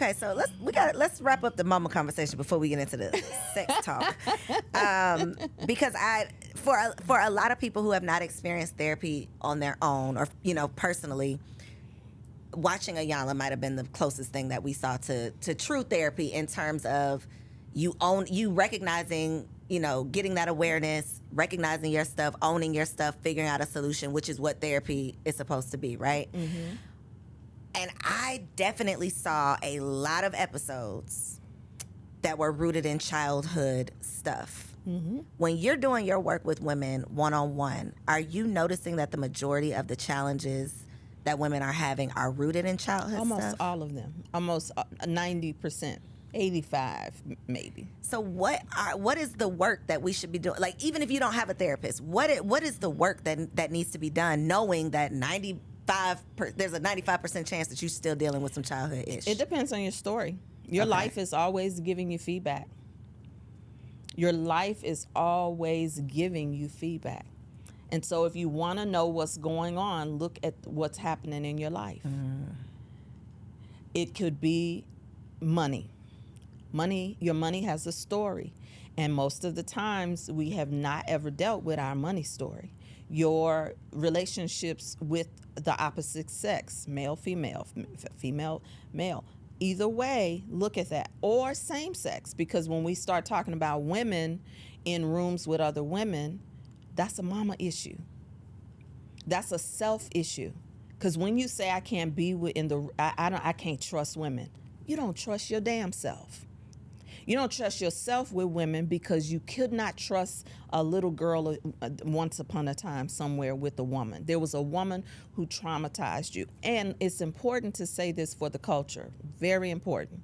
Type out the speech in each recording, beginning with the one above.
Okay, so let's wrap up the mama conversation before we get into the sex talk, because for a lot of people who have not experienced therapy on their own or personally, watching Iyanla might have been the closest thing that we saw to true therapy in terms of you recognizing, getting that awareness, recognizing your stuff, owning your stuff, figuring out a solution, which is what therapy is supposed to be, right? Mm-hmm. And I definitely saw a lot of episodes that were rooted in childhood stuff. Mm-hmm. When you're doing your work with women one-on-one, are you noticing that the majority of the challenges that women are having are rooted in childhood Almost stuff? all of them. Almost 90%. 85 maybe. So what is the work that we should be doing? Like, even if you don't have a therapist, what is the work that needs to be done, knowing that there's a 95% chance that you're still dealing with some childhood issues? It depends on your story. Your life is always giving you feedback. Your life is always giving you feedback. And so if you want to know what's going on, look at what's happening in your life. Mm. It could be money. Your money has a story. And most of the times we have not ever dealt with our money story. Your relationships with the opposite sex, male, female, female, male. Either way, look at that. Or same sex, because when we start talking about women in rooms with other women, that's a mama issue. That's a self issue. Because when you say I can't be I can't trust women, you don't trust your damn self. You don't trust yourself with women because you could not trust a little girl once upon a time somewhere with a woman. There was a woman who traumatized you. And it's important to say this for the culture. Very important.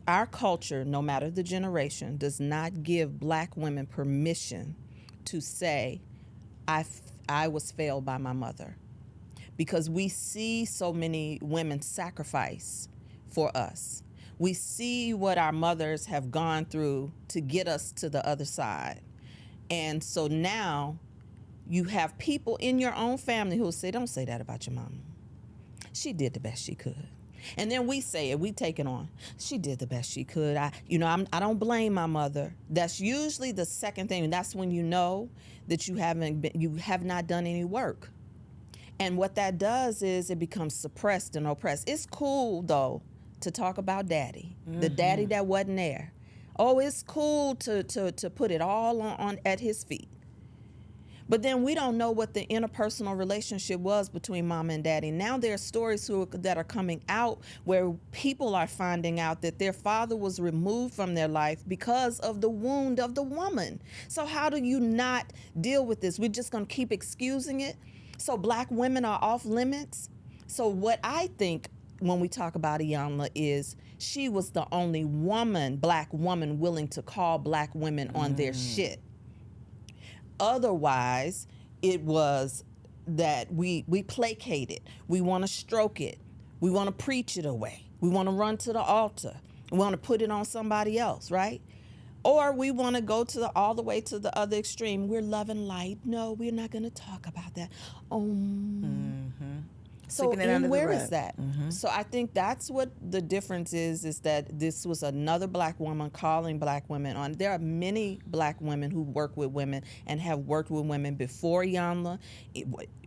Our culture, no matter the generation, does not give black women permission to say, I was failed by my mother. Because we see so many women sacrifice for us. We see what our mothers have gone through to get us to the other side. And so now you have people in your own family who say, don't say that about your mama. She did the best she could. And then we say it, we take it on. She did the best she could. I don't blame my mother. That's usually the second thing. And that's when you know that you have not done any work. And what that does is it becomes suppressed and oppressed. It's cool, though, to talk about daddy, the daddy that wasn't there. Oh, it's cool to put it all on at his feet. But then we don't know what the interpersonal relationship was between mama and daddy. Now there are stories that are coming out where people are finding out that their father was removed from their life because of the wound of the woman. So how do you not deal with this? We're just going to keep excusing it? So black women are off limits? So what I think when we talk about Iyanla is she was the only black woman willing to call black women on their shit. Otherwise, it was that we placate it. We want to stroke it. We want to preach it away. We want to run to the altar. We want to put it on somebody else, right? Or we want to go all the way to the other extreme. We're love and light. No, we're not going to talk about that. So where is that? Mm-hmm. So I think that's what the difference is that this was another black woman calling black women on. There are many black women who work with women and have worked with women before Iyanla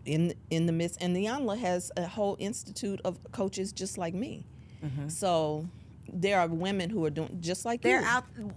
in the midst. And Iyanla has a whole institute of coaches just like me. Mm-hmm. So there are women who are doing just like you.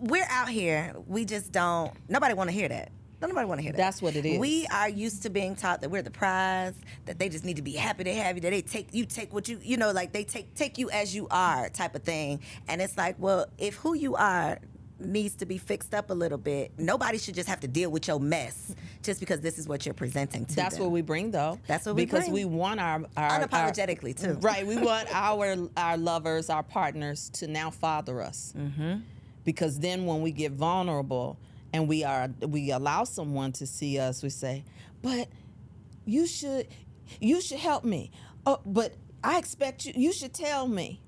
We're out here. We just don't. Nobody want to hear that. Nobody want to hear that. That's what it is. We are used to being taught that we're the prize, that they just need to be happy they have you, that they take what like they take you as you are type of thing. And it's like, well, if who you are needs to be fixed up a little bit, nobody should just have to deal with your mess just because this is what you're presenting to That's them. What we bring, though. That's what we bring. Because we want our unapologetically, too. Right. We want our lovers, our partners to now father us. Mm-hmm. Because then when we get vulnerable, and we allow someone to see us, we say, but you should help me. Oh, but I expect you should tell me.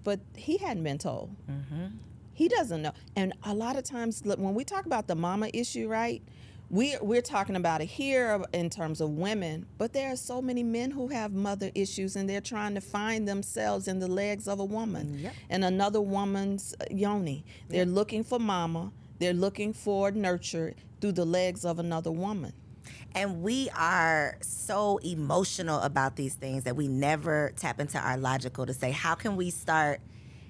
But he hadn't been told. Mm-hmm. He doesn't know. And a lot of times when we talk about the mama issue, right, we're talking about it here in terms of women, but there are so many men who have mother issues, and they're trying to find themselves in the legs of a woman and another woman's yoni. They're looking for mama. They're looking for nurture through the legs of another woman. And we are so emotional about these things that we never tap into our logical to say, how can we start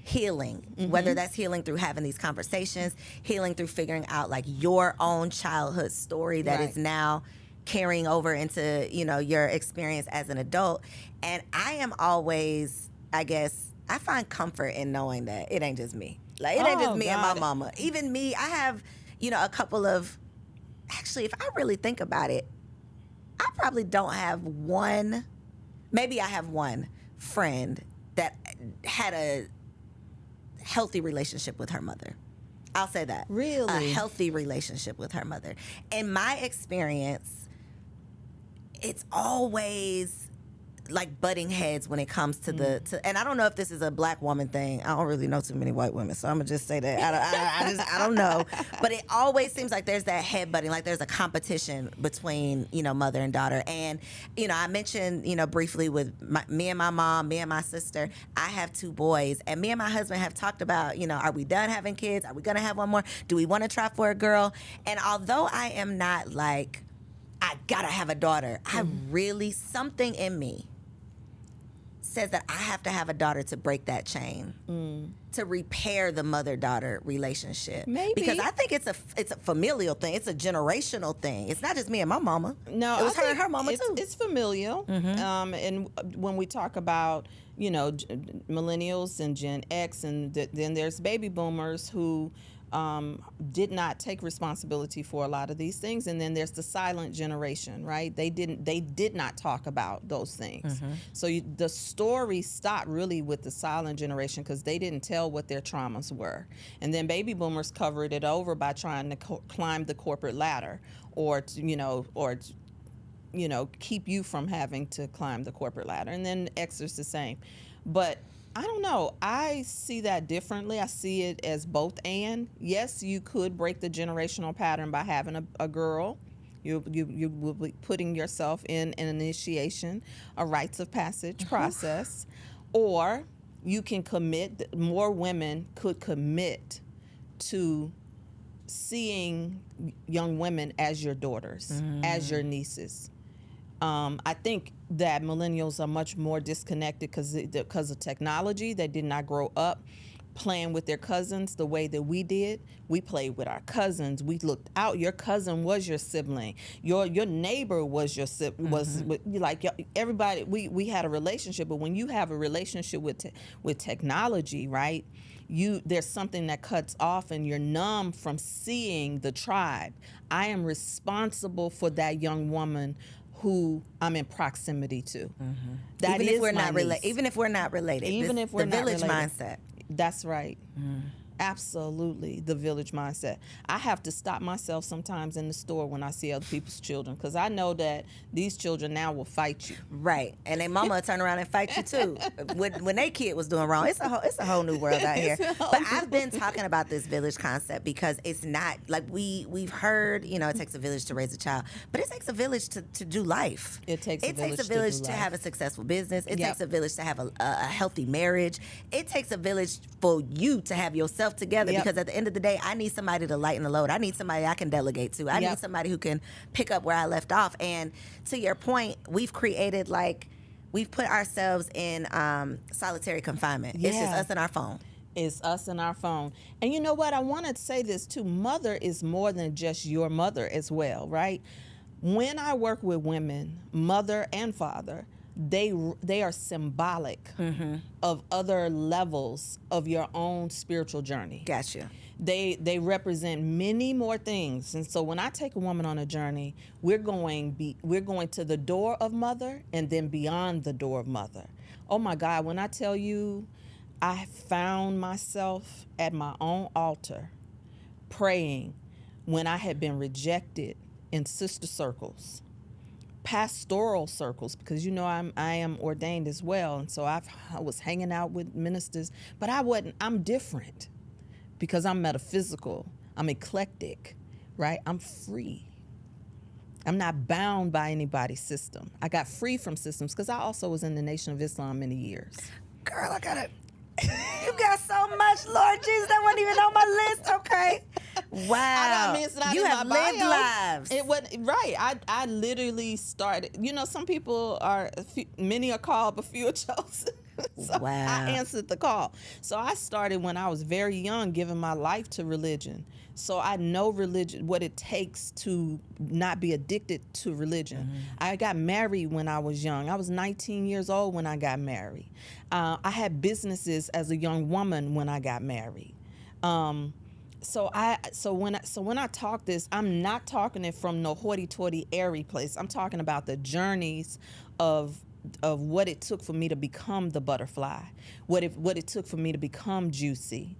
healing, whether that's healing through having these conversations, healing through figuring out like your own childhood story that is now carrying over into, you know, your experience as an adult. And I am always, I guess, I find comfort in knowing that it ain't just me. Like, it ain't just me and my mama. Even me, I have, you know, a couple of, actually, if I really think about it, I probably don't have one, maybe I have one friend that had a healthy relationship with her mother. I'll say that. Really? A healthy relationship with her mother. In my experience, it's always like butting heads when it comes to and I don't know if this is a black woman thing. I don't really know too many white women, so I'm gonna just say that. I don't know. But it always seems like there's that head butting, like there's a competition between, you know, mother and daughter. And, you know, I mentioned, you know, briefly with me and my mom, me and my sister, I have 2 boys, and me and my husband have talked about, you know, are we done having kids? Are we gonna have one more? Do we want to try for a girl? And although I am not like, I gotta have a daughter, I really, something in me says that I have to have a daughter to break that chain, to repair the mother-daughter relationship. Maybe. Because I think it's a familial thing. It's a generational thing. It's not just me and my mama. No, it was I her and think her mama too. It's familial. And when we talk about, you know, millennials and Gen X, and then there's baby boomers who did not take responsibility for a lot of these things, and then there's the silent generation, right? They did not talk about those things. So the story stopped really with the silent generation because they didn't tell what their traumas were, and then baby boomers covered it over by trying to climb the corporate ladder, or keep you from having to climb the corporate ladder, and then X is the same, but I don't know. I see that differently. I see it as both and. Yes, you could break the generational pattern by having a girl. You will be putting yourself in an initiation, a rites of passage process. Or you can commit, more women could commit to seeing young women as your daughters, as your nieces. I think that millennials are much more disconnected because of technology. They did not grow up playing with their cousins the way that we did. We played with our cousins. We looked out. Your cousin was your sibling. Your neighbor was your everybody. We had a relationship. But when you have a relationship with technology, right? There's something that cuts off, and you're numb from seeing the tribe. I am responsible for that young woman who I'm in proximity to. That even is if we're my not niece. Even if we're not related. Even if we're the not village related. mindset. That's right. Absolutely, the village mindset. I have to stop myself sometimes in the store when I see other people's children, because I know that these children now will fight you. Right, and their mama will turn around and fight you too. when their kid was doing wrong, it's a whole new world out here. But I've been talking about this village concept because it's not like we've heard, you know, it takes a village to raise a child, but it takes a village to do life. It takes a village to have a successful business. It takes a village to have a healthy marriage. It takes a village for you to have yourself together, because at the end of the day, I need somebody to lighten the load. I need somebody I can delegate to. I need somebody who can pick up where I left off. And to your point, we've created, like, we've put ourselves in solitary confinement. It's just us and our phone. It's us and our phone. And you know what? I want to say this too. Mother is more than just your mother as well, right? When I work with women, mother and father, they are symbolic of other levels of your own spiritual journey. Gotcha. They represent many more things. And so when I take a woman on a journey, we're going to the door of mother and then beyond the door of mother. Oh my God, when I tell you, I found myself at my own altar praying when I had been rejected in sister circles, pastoral circles, because you know I am ordained as well, and so I was hanging out with ministers, but I'm different because I'm metaphysical, I'm eclectic, right? I'm free. I'm not bound by anybody's system. I got free from systems because I also was in the Nation of Islam many years. Girl, I got it. You got so much, Lord Jesus, that wasn't even on my list. Okay. Wow. I mean, it's not you in have my lived bio. lives. It wasn't right. I literally started. You know, some people are many are called, but few are chosen. So Wow. I answered the call. So I started when I was very young, giving my life to religion. So I know religion, what it takes to not be addicted to religion. Mm-hmm. I got married when I was young. I was 19 years old when I got married. I had businesses as a young woman when I got married. So when I talk this, I'm not talking it from no hoity-toity, airy place. I'm talking about the journeys of what it took for me to become the butterfly, what it took for me to become Juicy,